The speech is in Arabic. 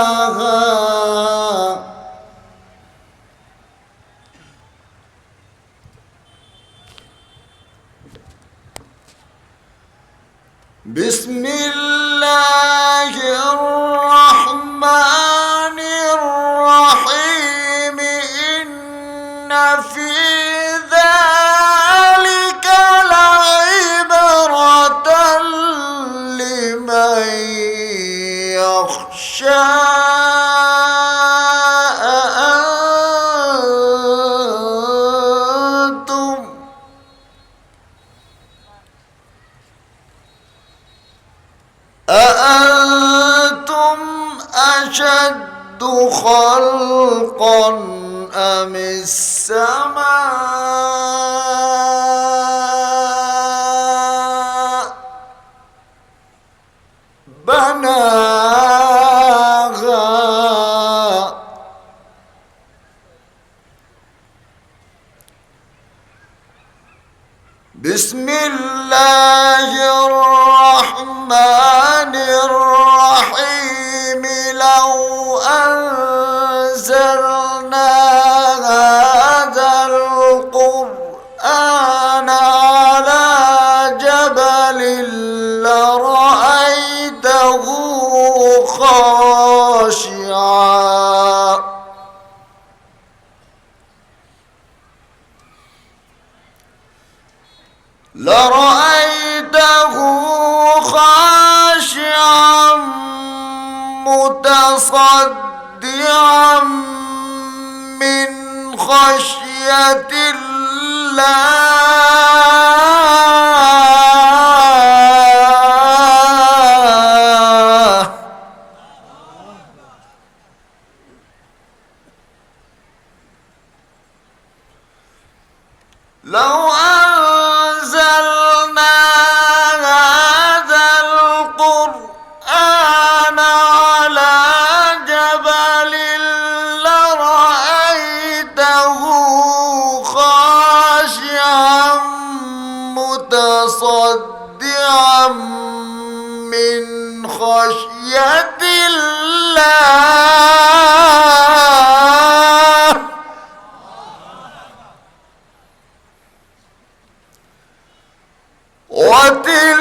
بناها بسم الله الرحمن الرحيم إن في ذلك لعبرة لمن يخشى أأنتم أشد خلقا أم السماء بناها بسم الله الرحمن الرحيم لو أنزلنا هذا القرآن على جبل لرأيته خاشعا متصدعا من خشية الله لو أنزلنا هذا القرآن على جبل لرأيته خاشعا متصدعا من خشية الله وتلك